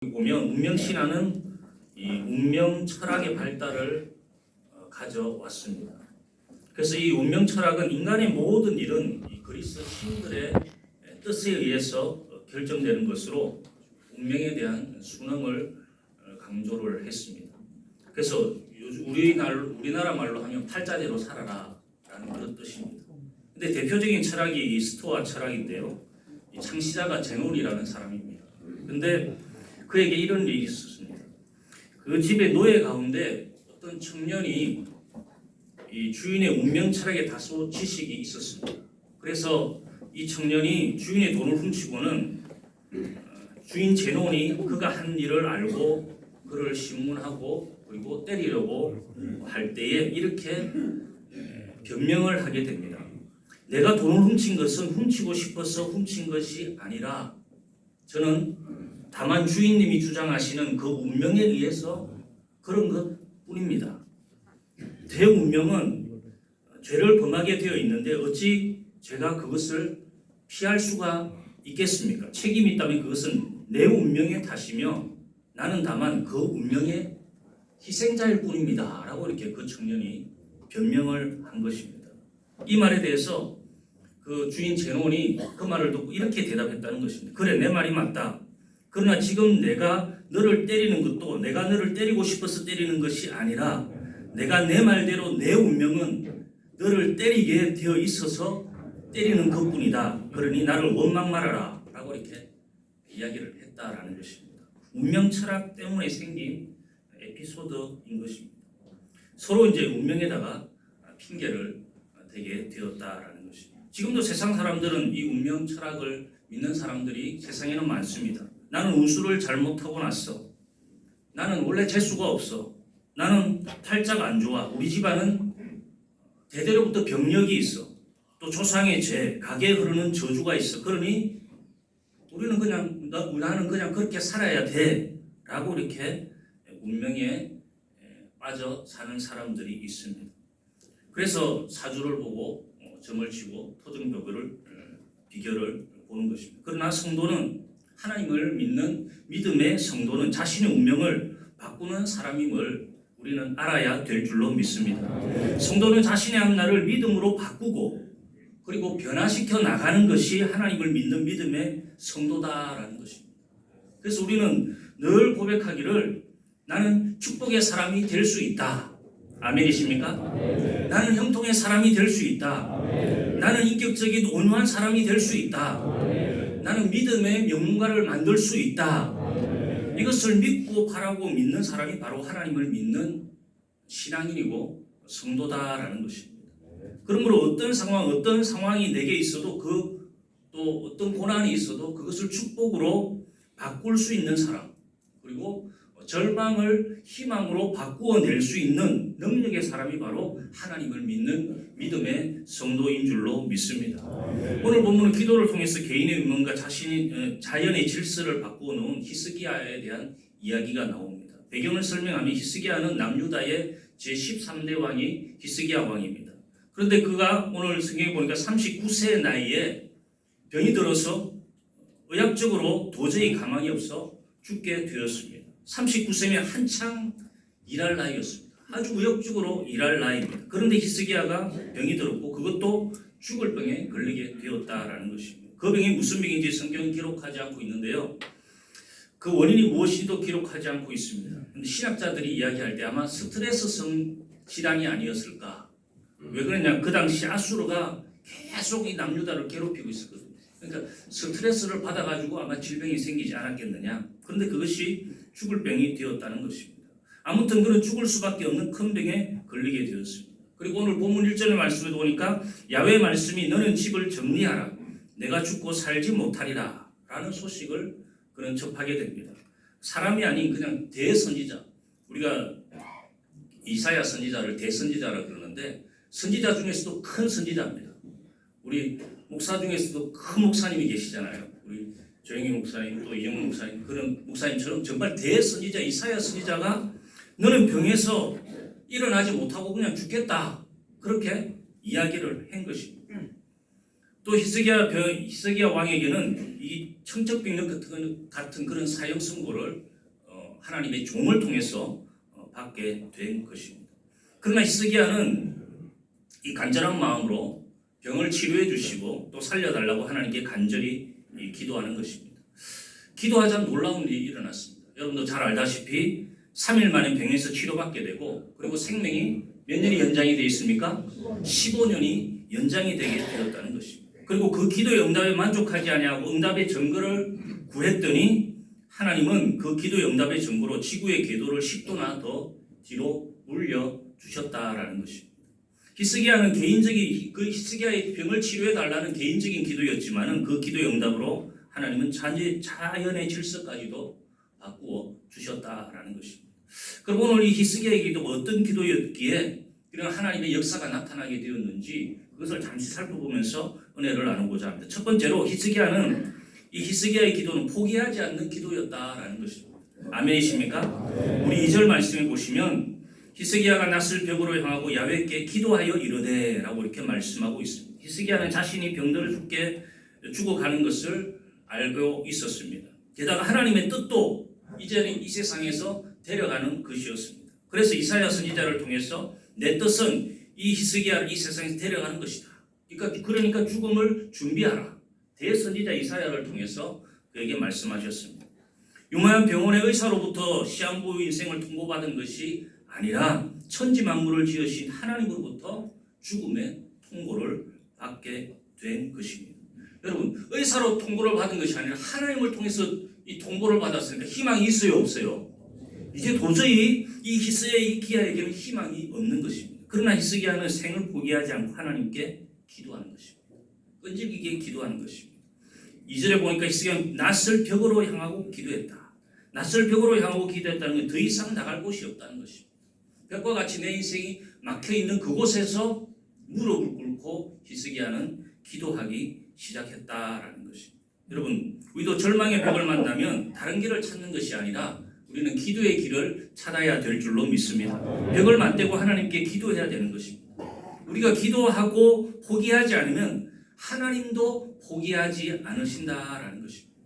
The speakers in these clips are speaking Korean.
보면 운명신화는 이 운명 철학의 발달을 가져왔습니다. 그래서 이 운명 철학은 인간의 모든 일은 이 그리스 신들의 뜻에 의해서 결정되는 것으로 운명에 대한 순응을 강조를 했습니다. 그래서 우리나라 말로 하면 팔자대로 살아라라는 그런 뜻입니다. 근데 대표적인 철학이 이 스토아 철학인데요. 이 창시자가 제논이라는 사람입니다. 근데 그에게 이런 일이 있었습니다. 그 집의 노예 가운데 어떤 청년이 이 주인의 운명 철학에 다소 지식이 있었습니다. 그래서 이 청년이 주인의 돈을 훔치고는 주인 제논이 그가 한 일을 알고 그를 신문하고 그리고 때리려고 할 때에 이렇게 변명을 하게 됩니다. 내가 돈을 훔친 것은 훔치고 싶어서 훔친 것이 아니라 저는 다만 주인님이 주장하시는 그 운명에 의해서 그런 것뿐입니다. 대운명은 죄를 범하게 되어 있는데 어찌 제가 그것을 피할 수가 있겠습니까? 책임이 있다면 그것은 내 운명의 탓이며 나는 다만 그 운명의 희생자일 뿐입니다. 라고 이렇게 그 청년이 변명을 한 것입니다. 이 말에 대해서 그 주인 제논이 그 말을 듣고 이렇게 대답했다는 것입니다. 그래, 내 말이 맞다. 그러나 지금 내가 너를 때리는 것도 내가 너를 때리고 싶어서 때리는 것이 아니라 내가 내 말대로 내 운명은 너를 때리게 되어 있어서 때리는 것뿐이다. 그러니 나를 원망 말아라. 라고 이렇게 이야기를 했다라는 것입니다. 운명 철학 때문에 생긴 에피소드인 것입니다. 서로 이제 운명에다가 핑계를 대게 되었다라는 것입니다. 지금도 세상 사람들은 이 운명 철학을 믿는 사람들이 세상에는 많습니다. 나는 운수를 잘못하고 났어. 나는 원래 재수가 없어. 나는 팔자가 안 좋아. 우리 집안은 대대로부터 병력이 있어. 또 조상의 죄, 가게에 흐르는 저주가 있어. 그러니 나는 그냥 그렇게 살아야 돼. 라고 이렇게 운명에 빠져 사는 사람들이 있습니다. 그래서 사주를 보고 점을 치고 토등벽을 비결을 보는 것입니다. 그러나 성도는 하나님을 믿는 믿음의 성도는 자신의 운명을 바꾸는 사람임을 우리는 알아야 될 줄로 믿습니다. 성도는 자신의 앞날을 믿음으로 바꾸고 그리고 변화시켜 나가는 것이 하나님을 믿는 믿음의 성도다라는 것입니다. 그래서 우리는 늘 고백하기를 나는 축복의 사람이 될 수 있다. 아멘이십니까? 나는 형통의 사람이 될 수 있다. 나는 인격적인 온유한 사람이 될 수 있다. 나는 믿음의 명문가를 만들 수 있다. 이것을 믿고 바라고 믿는 사람이 바로 하나님을 믿는 신앙인이고 성도다라는 것입니다. 그러므로 어떤 상황이 내게 있어도 또 어떤 고난이 있어도 그것을 축복으로 바꿀 수 있는 사람, 그리고 절망을 희망으로 바꾸어낼 수 있는 능력의 사람이 바로 하나님을 믿는 믿음의 성도인 줄로 믿습니다. 오늘 본문은 기도를 통해서 개인의 운명과 자연의 질서를 바꾸어 놓은 히스기야에 대한 이야기가 나옵니다. 배경을 설명하면 히스기야는 남유다의 제13대 왕이 히스기야 왕입니다. 그런데 그가 오늘 성경에 보니까 39세 나이에 병이 들어서 의학적으로 도저히 가망이 없어 죽게 되었습니다. 39세면 한창 일할 나이였습니다. 아주 의욕적으로 일할 나이입니다. 그런데 히스기야가 병이 들었고 그것도 죽을 병에 걸리게 되었다라는 것입니다. 그 병이 무슨 병인지 성경은 기록하지 않고 있는데요. 그 원인이 무엇인지도 기록하지 않고 있습니다. 그런데 신학자들이 이야기할 때 아마 스트레스성 질환이 아니었을까. 왜 그러냐, 그 당시 아수르가 계속 이 남유다를 괴롭히고 있었거든요. 그러니까 스트레스를 받아가지고 아마 질병이 생기지 않았겠느냐. 그런데 그것이 죽을 병이 되었다는 것입니다. 아무튼 그는 죽을 수밖에 없는 큰 병에 걸리게 되었습니다. 그리고 오늘 본문 1절의 말씀에 보니까 야훼의 말씀이 너는 집을 정리하라. 내가 죽고 살지 못하리라. 라는 소식을 그는 접하게 됩니다. 사람이 아닌 그냥 대선지자. 우리가 이사야 선지자를 대선지자라고 그러는데 선지자 중에서도 큰 선지자입니다. 우리 목사 중에서도 큰 목사님이 계시잖아요. 우리 조영희 목사님, 또 이영훈 목사님, 그런 목사님처럼 정말 대선지자 이사야 선지자가 너는 병에서 일어나지 못하고 그냥 죽겠다. 그렇게 이야기를 한 것입니다. 또 히스기야 왕에게는 이 청첩병력 같은 그런 사형 선고를 하나님의 종을 통해서 받게 된 것입니다. 그러나 히스기야는 이 간절한 마음으로 병을 치료해 주시고 또 살려달라고 하나님께 간절히 기도하는 것입니다. 기도하자 놀라운 일이 일어났습니다. 여러분도 잘 알다시피 3일 만에 병에서 치료받게 되고 그리고 생명이 몇 년이 연장이 되어 있습니까? 15년이 연장이 되게 되었다는 것입니다. 그리고 그 기도의 응답에 만족하지 아니하고 응답의 증거를 구했더니 하나님은 그 기도의 응답의 증거로 지구의 궤도를 10도나 더 뒤로 물려 주셨다라는 것입니다. 히스기야는 개인적인 그 히스기야의 병을 치료해 달라는 개인적인 기도였지만은 그 기도의 응답으로 하나님은 자연의 질서까지도 바꾸어 주셨다라는 것입니다. 그리고 오늘 이 히스기야의 기도가 어떤 기도였기에 이런 하나님의 역사가 나타나게 되었는지 그것을 잠시 살펴보면서 은혜를 나누고자 합니다. 첫 번째로 히스기야는 이 히스기야의 기도는 포기하지 않는 기도였다라는 것입니다. 아멘이십니까? 우리 2절 말씀에 보시면 히스기야가 낯을 벽으로 향하고 야훼께 기도하여 이르되 라고 이렇게 말씀하고 있습니다. 히스기야는 자신이 병들어 죽어가는 것을 알고 있었습니다. 게다가 하나님의 뜻도 이제는 이 세상에서 데려가는 것이었습니다. 그래서 이사야 선지자를 통해서 내 뜻은 이 히스기야를 이 세상에서 데려가는 것이다. 그러니까 죽음을 준비하라. 대선지자 이사야를 통해서 그에게 말씀하셨습니다. 유명한 병원의 의사로부터 시한부 인생을 통보받은 것이 아니라 천지 만물을 지으신 하나님으로부터 죽음의 통보를 받게 된 것입니다. 여러분, 의사로 통보를 받은 것이 아니라 하나님을 통해서 이 통보를 받았으니까 희망이 있어요, 없어요? 이제 도저히 이 히스기야에게는 희망이 없는 것입니다. 그러나 히스기야는 생을 포기하지 않고 하나님께 기도하는 것입니다. 끈질기게 기도하는 것입니다. 2절에 보니까 히스기야는 낯을 벽으로 향하고 기도했다. 낯을 벽으로 향하고 기도했다는 건 더 이상 나갈 곳이 없다는 것입니다. 벽과 같이 내 인생이 막혀있는 그곳에서 무릎을 꿇고 히스기야는 기도하기 시작했다라는 것입니다. 여러분, 우리도 절망의 벽을 만나면 다른 길을 찾는 것이 아니라 우리는 기도의 길을 찾아야 될 줄로 믿습니다. 벽을 맞대고 하나님께 기도해야 되는 것입니다. 우리가 기도하고 포기하지 않으면 하나님도 포기하지 않으신다라는 것입니다.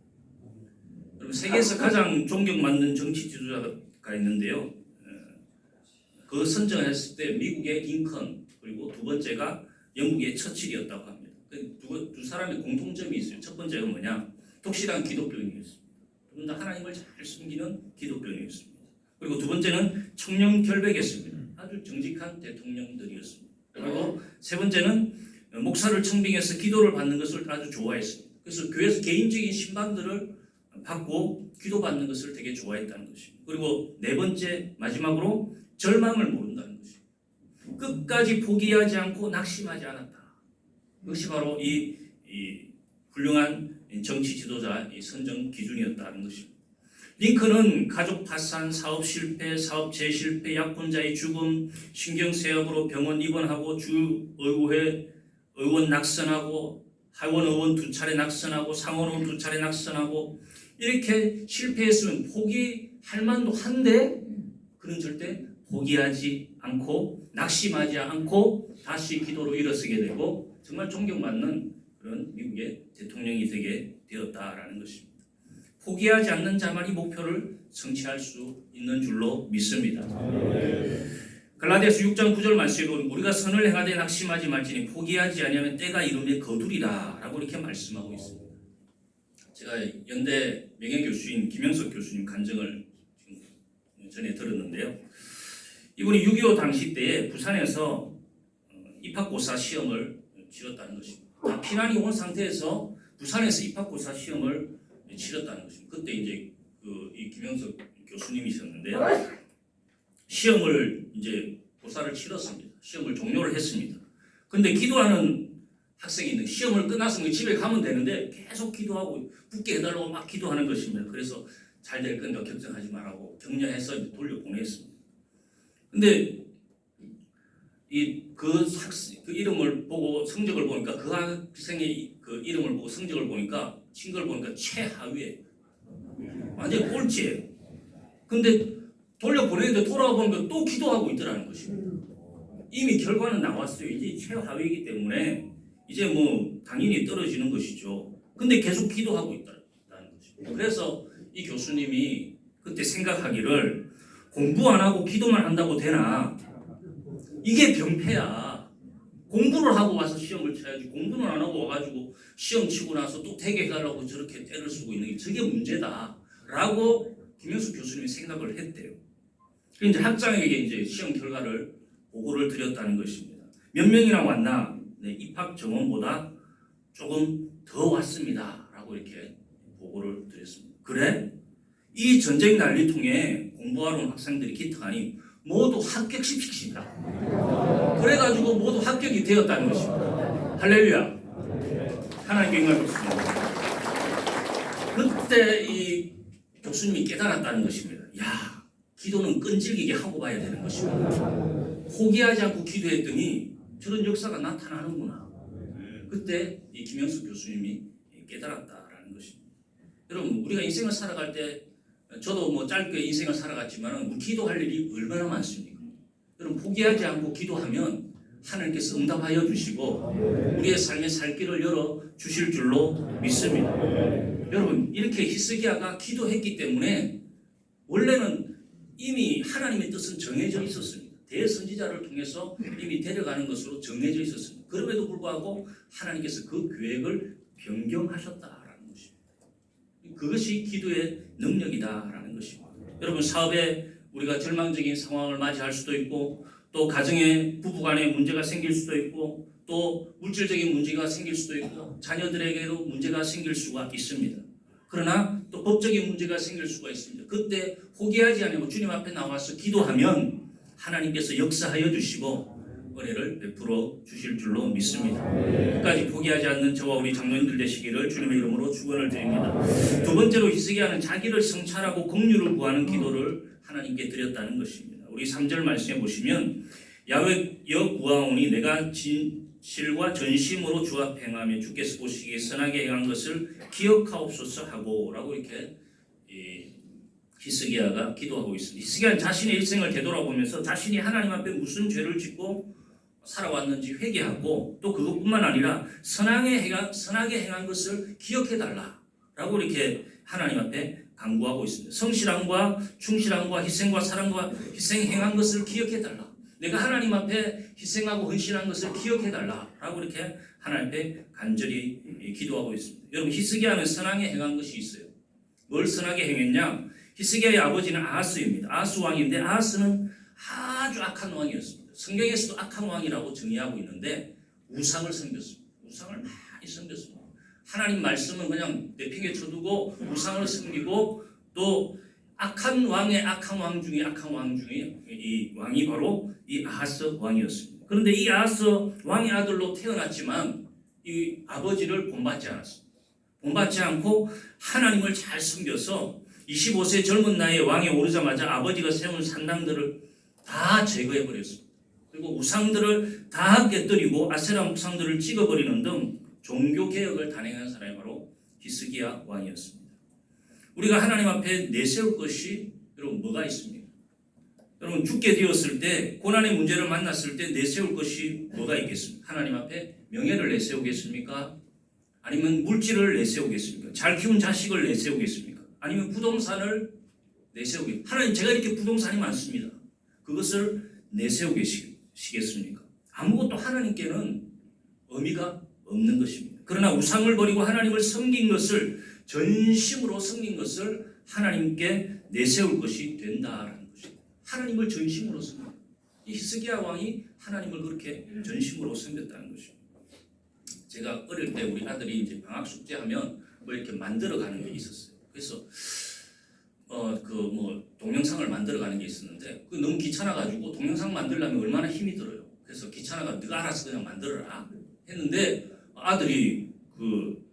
여러분, 세계에서 가장 존경받는 정치 지도자가 있는데요. 그 선정했을 때 미국의 링컨 그리고 두 번째가 영국의 처칠이었다고 합니다. 두 사람의 공통점이 있어요. 첫 번째가 뭐냐? 독실한 기독교인이었습니다. 두 분 다 하나님을 잘 숨기는 기독교인이었습니다. 그리고 두 번째는 청렴결백했습니다. 아주 정직한 대통령들이었습니다. 그리고 세 번째는 목사를 청빙해서 기도를 받는 것을 아주 좋아했습니다. 그래서 교회에서 개인적인 신방들을 받고 기도받는 것을 되게 좋아했다는 것입니다. 그리고 네 번째 마지막으로 절망을 모른다는 것입니다. 끝까지 포기하지 않고 낙심하지 않았다. 그것이 바로 이 훌륭한 정치 지도자 선정 기준이었다는 것입니다. 링컨은 가족 파산, 사업 실패, 사업 재실패, 약혼자의 죽음, 신경쇠약으로 병원 입원하고 주의회 의원 낙선하고 하원 의원 2차례 낙선하고 상원 의원 2차례 낙선하고 이렇게 실패했으면 포기할 만도 한데 그는 절대 포기하지 않고 낙심하지 않고 다시 기도로 일어서게 되고 정말 존경받는 그런 미국의 대통령이 되게 되었다라는 것입니다. 포기하지 않는 자만이 목표를 성취할 수 있는 줄로 믿습니다. 갈라디아서 6장 9절 말씀에 보면 우리가 선을 행하되 낙심하지 말지니 포기하지 아니하면 때가 이름에 거두리라 라고 이렇게 말씀하고 있습니다. 제가 연대 명예교수인 김영석 교수님 간증을 지금 전에 들었는데요. 이분이 6.25 당시 때에 부산에서 입학고사 시험을 치렀다는 것입니다. 다 피난이 온 상태에서 부산에서 입학고사 시험을 치렀다는 것입니다. 그때 이제 이 김영석 교수님이셨는데요. 시험을 이제 고사를 치렀습니다. 시험을 종료를 했습니다. 근데 기도하는 학생이 있는데 시험을 끝나서 집에 가면 되는데 계속 기도하고 붙게 해달라고 막 기도하는 것입니다. 그래서 잘 될 거니까 걱정하지 말라고 격려해서 돌려보냈습니다. 근데 그 이름을 보고 성적을 보니까 그 학생의 그 이름을 보고 성적을 보니까 친구를 보니까 최하위에 완전 꼴찌예요. 근데 돌려보내는데 돌아와 보니까 또 기도하고 있더라는 것입니다. 이미 결과는 나왔어요. 이제 최하위이기 때문에 이제 뭐 당연히 떨어지는 것이죠. 근데 계속 기도하고 있다는 것입니다. 그래서 이 교수님이 그때 생각하기를 공부 안 하고 기도만 한다고 되나? 이게 병폐야. 공부를 하고 와서 시험을 쳐야지. 공부는 안 하고 와가지고 시험 치고 나서 또 대개가라고 저렇게 때를 쓰고 있는 게 저게 문제다. 라고 김영수 교수님이 생각을 했대요. 이제 학장에게 이제 시험 결과를 보고를 드렸다는 것입니다. 몇 명이나 왔나? 네, 입학 정원보다 조금 더 왔습니다. 라고 이렇게 보고를 드렸습니다. 그래? 이 전쟁 난리통에 공부하러 온 학생들이 기특하니 모두 합격시킵시다. 그래가지고 모두 합격이 되었다는 것입니다. 할렐루야. 하나님께 영광을 드립니다. 그때 이 교수님이 깨달았다는 것입니다. 야, 기도는 끈질기게 하고 봐야 되는 것입니다. 포기하지 않고 기도했더니 저런 역사가 나타나는구나. 그때 이 김영수 교수님이 깨달았다라는 것입니다. 여러분, 우리가 인생을 살아갈 때 저도 뭐 짧게 인생을 살아갔지만 기도할 일이 얼마나 많습니까? 여러분, 포기하지 않고 기도하면 하나님께서 응답하여 주시고 우리의 삶의 살 길을 열어 주실 줄로 믿습니다. 여러분, 이렇게 히스기야가 기도했기 때문에 원래는 이미 하나님의 뜻은 정해져 있었습니다. 대선지자를 통해서 이미 데려가는 것으로 정해져 있었습니다. 그럼에도 불구하고 하나님께서 그 계획을 변경하셨다라는 것입니다. 그것이 기도의 능력이다라는 것입니다. 여러분, 사업에 우리가 절망적인 상황을 맞이할 수도 있고, 또 가정에 부부간에 문제가 생길 수도 있고, 또 물질적인 문제가 생길 수도 있고, 자녀들에게도 문제가 생길 수가 있습니다. 그러나 또 법적인 문제가 생길 수가 있습니다. 그때 포기하지 않고 주님 앞에 나와서 기도하면 하나님께서 역사하여 주시고 은혜를 베풀어 주실 줄로 믿습니다. 끝까지 포기하지 않는 저와 우리 장로님들 되시기를 주님의 이름으로 축원을 드립니다. 두 번째로 히스기야는 자기를 성찰하고 긍휼을 구하는 기도를 하나님께 드렸다는 것입니다. 우리 3절 말씀해 보시면 야훼 여구하오니 내가 진실과 전심으로 주 앞에 행하며 주께서 보시기에 선하게 행한 것을 기억하옵소서 하고 라고 이렇게 히스기야가 기도하고 있습니다. 히스기야는 자신의 일생을 되돌아보면서 자신이 하나님 앞에 무슨 죄를 짓고 살아왔는지 회개하고 또 그것뿐만 아니라 선하게 행한 것을 기억해달라라고 이렇게 하나님 앞에 간구하고 있습니다. 성실함과 충실함과 희생과 사랑과 희생 행한 것을 기억해달라. 내가 하나님 앞에 희생하고 헌신한 것을 기억해달라라고 이렇게 하나님 앞에 간절히 기도하고 있습니다. 여러분, 히스기야는 선하게 행한 것이 있어요. 뭘 선하게 행했냐? 히스기야의 아버지는 아하스입니다. 아하스 왕인데 아하스는 아주 악한 왕이었습니다. 성경에서도 악한 왕이라고 정의하고 있는데 우상을 섬겼습니다. 우상을 많이 섬겼습니다. 하나님 말씀은 그냥 내팽개 쳐두고 우상을 섬기고 또 악한 왕의 악한 왕 중에 이 왕이 바로 이 아하스 왕이었습니다. 그런데 이 아하스 왕의 아들로 태어났지만 이 아버지를 본받지 않았습니다. 본받지 않고 하나님을 잘 섬겨서 25세 젊은 나이에 왕에 오르자마자 아버지가 세운 산당들을 다 제거해버렸습니다. 그리고 우상들을 다 깨뜨리고 아세라 우상들을 찍어버리는 등 종교개혁을 단행한 사람이 바로 히스기야 왕이었습니다. 우리가 하나님 앞에 내세울 것이 여러분 뭐가 있습니까? 여러분, 죽게 되었을 때 고난의 문제를 만났을 때 내세울 것이 뭐가 있겠습니까? 하나님 앞에 명예를 내세우겠습니까? 아니면 물질을 내세우겠습니까? 잘 키운 자식을 내세우겠습니까? 아니면 부동산을 내세우겠습니까? 하나님, 제가 이렇게 부동산이 많습니다. 그것을 내세우겠습니까? 아무것도 하나님께는 의미가 없는 것입니다. 그러나 우상을 버리고 하나님을 섬긴 것을 전심으로 섬긴 것을 하나님께 내세울 것이 된다라는 것입니다. 하나님을 전심으로 섬깁니다. 이 히스기야 왕이 하나님을 그렇게 전심으로 섬겼다는 것입니다. 제가 어릴 때 우리 아들이 이제 방학 숙제하면 뭐 이렇게 만들어가는 게 있었어요. 그래서 동영상을 만들어가는 게 있었는데 그 너무 귀찮아가지고 동영상 만들려면 얼마나 힘이 들어요. 그래서 귀찮아가 네가 알아서 그냥 만들어라 했는데 아들이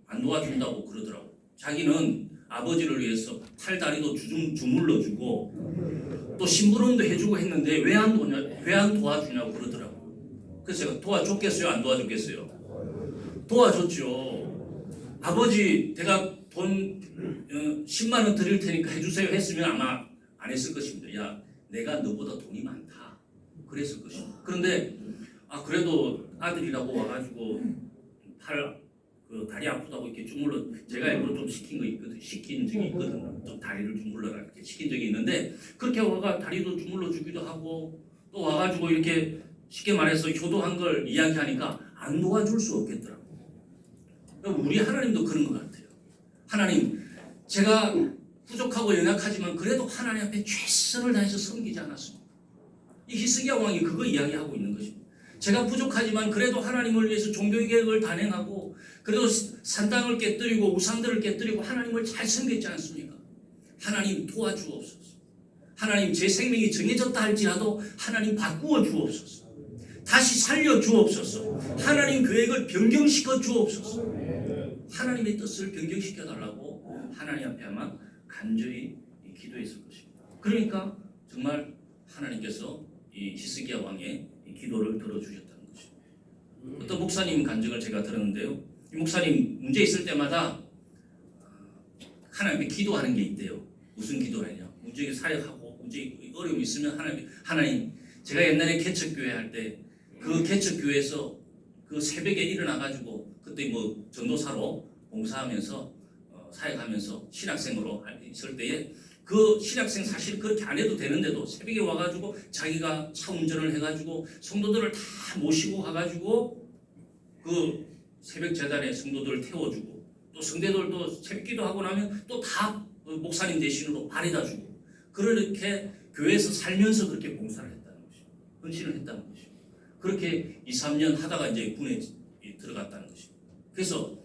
안 도와준다고 그러더라고. 자기는 아버지를 위해서 팔다리도 주물러주고 또 심부름도 해주고 했는데 왜 안 도와주냐고 그러더라고. 그래서 제가 도와줬겠어요? 안 도와줬겠어요? 도와줬죠. 아버지, 내가 돈 10만 원 드릴 테니까 해주세요 했으면 아마 안 했을 것입니다. 야, 내가 너보다 돈이 많다 그랬을 것입니다. 그런데 그래도 아들이라고 와가지고 그 다리 아프다고 이렇게 주물러 제가 일부러 좀 시킨 적이 있거든요. 좀 다리를 주물러라 이렇게 시킨 적이 있는데 그렇게 와가 다리도 주물러 주기도 하고 또 와가지고 이렇게 쉽게 말해서 효도한 걸 이야기하니까 안 도와줄 수 없겠더라고. 우리 하나님도 그런 것 같아요. 하나님, 제가 부족하고 연약하지만 그래도 하나님 앞에 최선을 다해서 섬기지 않았습니다. 이 히스기야 왕이 그거 이야기하고 있는 것입니다. 제가 부족하지만 그래도 하나님을 위해서 종교의 계획을 단행하고 그래도 산당을 깨뜨리고 우상들을 깨뜨리고 하나님을 잘 섬겼지 않습니까? 하나님 도와주옵소서. 하나님 제 생명이 정해졌다 할지라도 하나님 바꾸어 주옵소서. 다시 살려 주옵소서. 하나님 계획을 변경시켜 주옵소서. 하나님의 뜻을 변경시켜 달라고 하나님 앞에 아마 간절히 기도했을 것입니다. 그러니까 정말 하나님께서 이 히스기야 왕의 기도를 들어주셨다는 것입니다. 어떤 목사님 간증을 제가 들었는데요. 이 목사님 문제 있을 때마다 하나님께 기도하는 게 있대요. 무슨 기도를 하냐? 문제 사역하고 문제 어려움이 있으면 하나님 제가 옛날에 개척교회 할 때 그 개척교회에서 그 새벽에 일어나가지고 그때 뭐 전도사로 봉사하면서 사역하면서 신학생으로 있을 때에 그 신학생 사실 그렇게 안 해도 되는데도 새벽에 와가지고 자기가 차 운전을 해가지고 성도들을 다 모시고 가가지고 그 새벽 재단에 성도들을 태워주고 또 성도들도 새벽 기도하고 나면 또 다 목사님 대신으로 바래다 주고 그렇게 교회에서 살면서 그렇게 봉사를 했다는 것이죠. 헌신을 했다는 것이죠. 그렇게 2, 3년 하다가 이제 군에 들어갔다는 것이죠. 그래서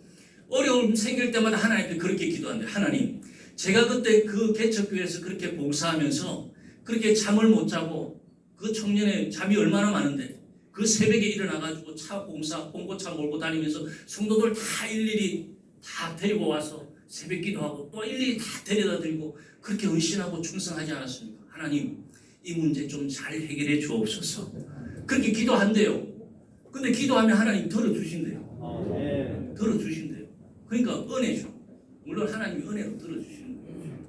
어려움 생길 때마다 하나님 앞에 그렇게 기도하는데 하나님 제가 그때 그 개척교회에서 그렇게 봉사하면서 그렇게 잠을 못 자고 그 청년의 잠이 얼마나 많은데 그 새벽에 일어나가지고 차 봉사 봉고차 몰고 다니면서 성도들 다 일일이 다 데리고 와서 새벽 기도하고 또 일일이 다 데려다 드리고 그렇게 헌신하고 충성하지 않았습니까? 하나님 이 문제 좀 잘 해결해 주옵소서. 그렇게 기도한대요. 근데 기도하면 하나님 들어주신대요. 들어주신대요. 그러니까 은혜죠. 물론 하나님이 은혜로 들어주시는 거예요.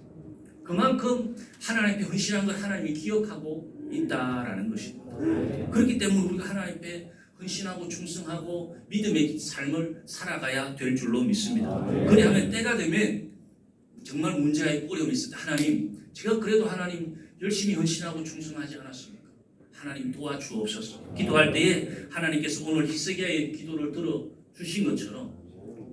그만큼 하나님 앞에 헌신한 걸 하나님이 기억하고 있다라는 것입니다. 그렇기 때문에 우리가 하나님 앞에 헌신하고 충성하고 믿음의 삶을 살아가야 될 줄로 믿습니다. 그래야만 때가 되면 정말 문제가 있고 어려움이 있을 때 하나님 제가 그래도 하나님 열심히 헌신하고 충성하지 않았습니까? 하나님 도와주옵소서. 기도할 때에 하나님께서 오늘 히스기야의 기도를 들어주신 것처럼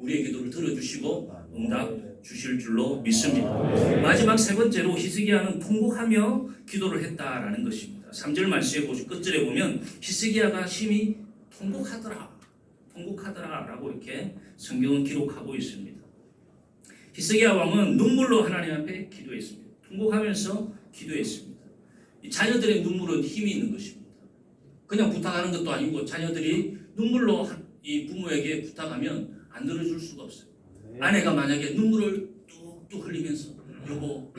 우리의 기도를 들어주시고 응답 주실 줄로 믿습니다. 마지막 세 번째로 히스기야는 통곡하며 기도를 했다라는 것입니다. 3절 말씀에 끝절에 보면 히스기야가 심히 통곡하더라 라고 이렇게 성경은 기록하고 있습니다. 히스기야 왕은 눈물로 하나님 앞에 기도했습니다. 통곡하면서 기도했습니다. 이 자녀들의 눈물은 힘이 있는 것입니다. 그냥 부탁하는 것도 아니고 자녀들이 눈물로 이 부모에게 부탁하면 안 들어줄 수가 없어요. 아내가 만약에 눈물을 뚝뚝 흘리면서 여보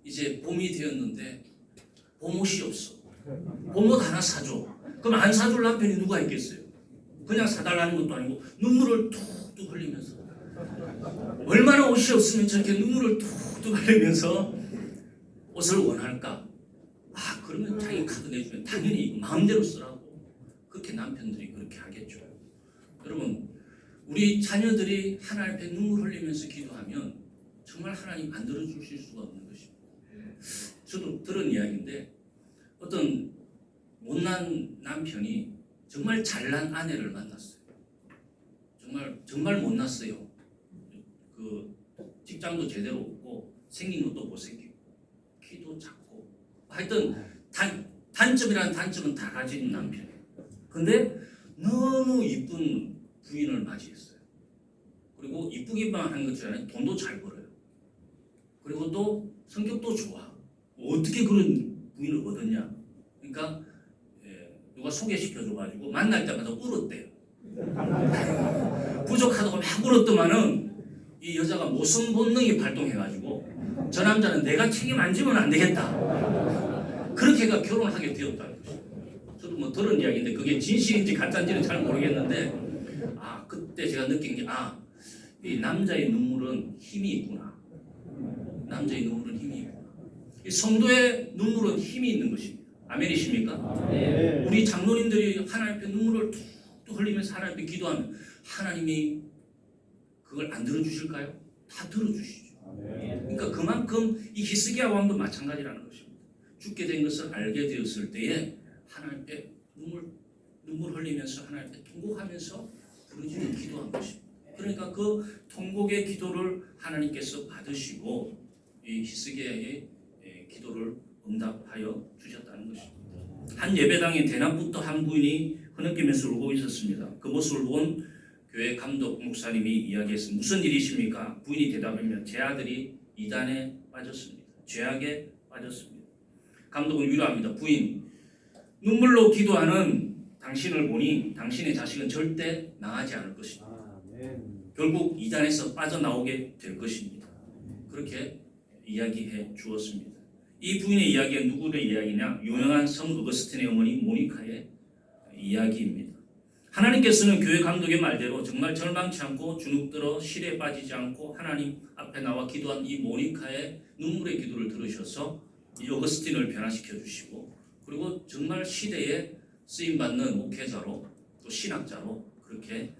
이제 봄이 되었는데 봄옷이 없어. 봄옷 하나 사줘. 그럼 안 사줄 남편이 누가 있겠어요? 그냥 사달라는 것도 아니고 눈물을 뚝뚝 흘리면서 얼마나 옷이 없으면 저렇게 눈물을 뚝뚝 흘리면서 옷을 원할까? 그러면 자기 카드 내주면 당연히 마음대로 쓰라고 그렇게 남편들이 그렇게 하겠죠. 여러분 우리 자녀들이 하나님 앞에 눈물 흘리면서 기도하면 정말 하나님 안 들어주실 수가 없는 것입니다. 저도 들은 이야기인데 어떤 못난 남편이 정말 잘난 아내를 만났어요. 정말 못났어요. 그 직장도 제대로 없고 생긴 것도 못생기고 키도 작고 하여튼 단점이라는 단점은 다 가진 남편이에요. 근데 너무 이쁜 부인을 맞이했어요. 그리고 이쁘기만 한 것이 아니라 돈도 잘 벌어요. 그리고 또 성격도 좋아. 어떻게 그런 부인을 얻었냐? 그러니까 누가 소개시켜줘가지고 만날 때마다 울었대요. 부족하다고 막 울었더만은 이 여자가 모성 본능이 발동해가지고 저 남자는 내가 책임 안 지면 안 되겠다. 그렇게 해가 결혼을 하게 되었다는 것이죠. 저도 뭐 들은 이야기인데 그게 진실인지 가짜인지는 잘 모르겠는데 그때 제가 느낀 게 이 남자의 눈물은 힘이 있구나. 남자의 눈물은 힘이 있구나. 이 성도의 눈물은 힘이 있는 것입니다. 아멘이십니까? 네. 우리 장로님들이 하나님 앞에 눈물을 툭툭 흘리면서 하나님 앞에 기도하면 하나님이 그걸 안 들어주실까요? 다 들어주시죠. 그러니까 그만큼 이 히스기야 왕도 마찬가지라는 것입니다. 죽게 된 것을 알게 되었을 때에 하나님께 눈물 흘리면서 하나님께 통곡하면서 부르짖는 기도한 것입니다. 그러니까 그 통곡의 기도를 하나님께서 받으시고 이 히스기야의 기도를 응답하여 주셨다는 것입니다. 한 예배당에 대낮부터 한 부인이 흐느끼면서 울고 있었습니다. 그 모습을 본 교회 감독 목사님이 이야기했습니다. 무슨 일이십니까? 부인이 대답하면 제 아들이 이단에 빠졌습니다. 죄악에 빠졌습니다. 감독은 위로합니다. 부인, 눈물로 기도하는 당신을 보니 당신의 자식은 절대 나가지 않을 것입니다. 결국 이단에서 빠져나오게 될 것입니다. 그렇게 이야기해 주었습니다. 이 부인의 이야기는 누구의 이야기냐? 유명한 성 어거스틴의 어머니 모니카의 이야기입니다. 하나님께서는 교회 감독의 말대로 정말 절망치 않고 주눅들어 시대에 빠지지 않고 하나님 앞에 나와 기도한 이 모니카의 눈물의 기도를 들으셔서 이 어거스틴을 변화시켜 주시고 그리고 정말 시대에 쓰임받는 목회자로 또 신학자로 그렇게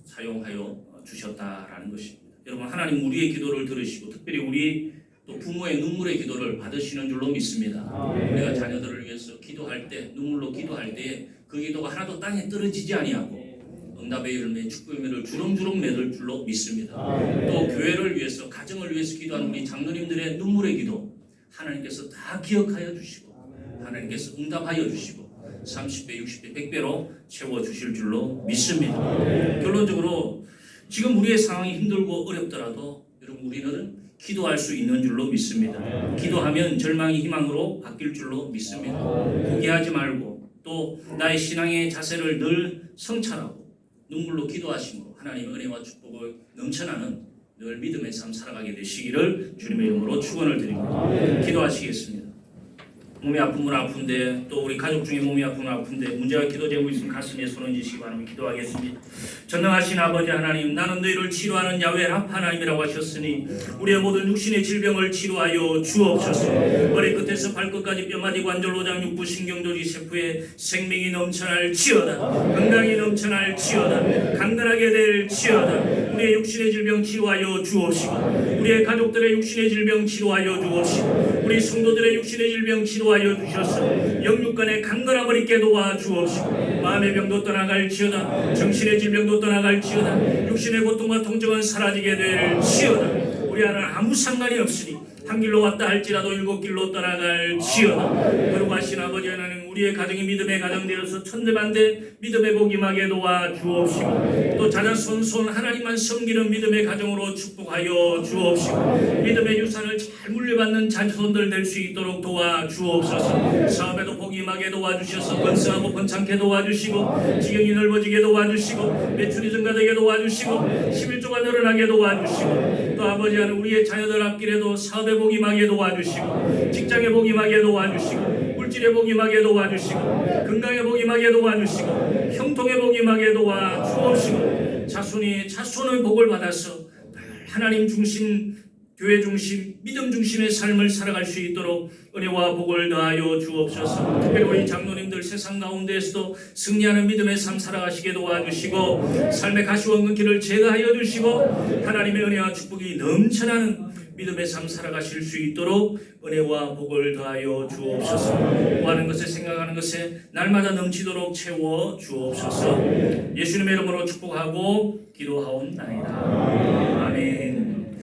사용하여 주셨다라는 것입니다. 여러분, 하나님 우리의 기도를 들으시고 특별히 우리 또 부모의 눈물의 기도를 받으시는 줄로 믿습니다. 우리가 자녀들을 위해서 기도할 때 눈물로 기도할 때 그 기도가 하나도 땅에 떨어지지 아니하고 응답의 열매 축복의 열매를 주렁주렁 맺을 줄로 믿습니다. 또 교회를 위해서 가정을 위해서 기도하는 우리 장로님들의 눈물의 기도 하나님께서 다 기억하여 주시고 하나님께서 응답하여 주시고 30배, 60배, 100배로 채워주실 줄로 믿습니다. 결론적으로 지금 우리의 상황이 힘들고 어렵더라도 여러분 우리는 기도할 수 있는 줄로 믿습니다. 기도하면 절망이 희망으로 바뀔 줄로 믿습니다. 포기하지 말고 또 나의 신앙의 자세를 늘 성찰하고 눈물로 기도하심으로 하나님의 은혜와 축복을 넘쳐나는 늘 믿음의 삶 살아가게 되시기를 주님의 이름으로 축원을 드립니다. 기도하시겠습니다. 몸이 아프면 아픈데 또 우리 가족 중에 몸이 아프면 아픈데 문제가 기도 제목이 있으면 가슴에 손을 얹으시기 바랍니다. 기도하겠습니다. 전능하신 아버지 하나님, 나는 너희를 치료하는 야훼 라파 하나님이라고 하셨으니 우리의 모든 육신의 질병을 치료하여 주옵소서. 머리 끝에서 발끝까지 뼈마디 관절 오장 육부 신경조직 세포에 생명이 넘쳐날지어다. 건강이 넘쳐날지어다. 강건하게 될지어다. 우리의 육신의 질병 치료하여 주옵시고 우리의 가족들의 육신의 질병 치료하여 주옵시고 우리 성도들의 육신의 질병 치료하여 주셔서 영육간의 강건함을 있게 도와주옵시고 마음의 병도 떠나갈지어다. 정신의 질병도 떠나갈지어다. 육신의 고통과 통증은 사라지게 될지어다. 우리 하나는 아무 상관이 없으니 한 길로 왔다 할지라도 7길로 떠나갈지어다. 거룩하신 아버지 하나님, 우리의 가정이 믿음의 가정 되어서 천대만대 믿음의 복 임하게 도와주옵시고 또 자자손손 하나님만 섬기는 믿음의 가정으로 축복하여 주옵시고 믿음의 유산을 잘 물려받는 자손들 될 수 있도록 도와주옵소서. 사업에도 복 임하게 도와주셔서 번성하고 번창케 도와주시고 지경이 넓어지게 도와주시고 매출이 증가되게 도와주시고 11조가 늘어나게 도와주시고 또 아버지 하나님, 우리의 자녀들 앞길에도 사업에 복 임하게 도와주시고 직장에 복 임하게 도와주시고 물질에 복 임하게 도와주시고 건강에 복 임하게 도와주시고 형통에 복 임하게 도와주옵시고 자손의 복을 받아서 하나님 중심, 교회 중심, 믿음 중심의 삶을 살아갈 수 있도록 은혜와 복을 더하여 주옵소서. 특별히 우리 장로님들 세상 가운데에서도 승리하는 믿음의 삶 살아가시게 도와주시고 삶의 가시원근 길을 제거하여 주시고 하나님의 은혜와 축복이 넘쳐나는 믿음의 삶 살아가실 수 있도록 은혜와 복을 더하여 주옵소서. 구하는 것에 생각하는 것에 날마다 넘치도록 채워 주옵소서. 예수님의 이름으로 축복하고 기도하옵나이다. 아멘.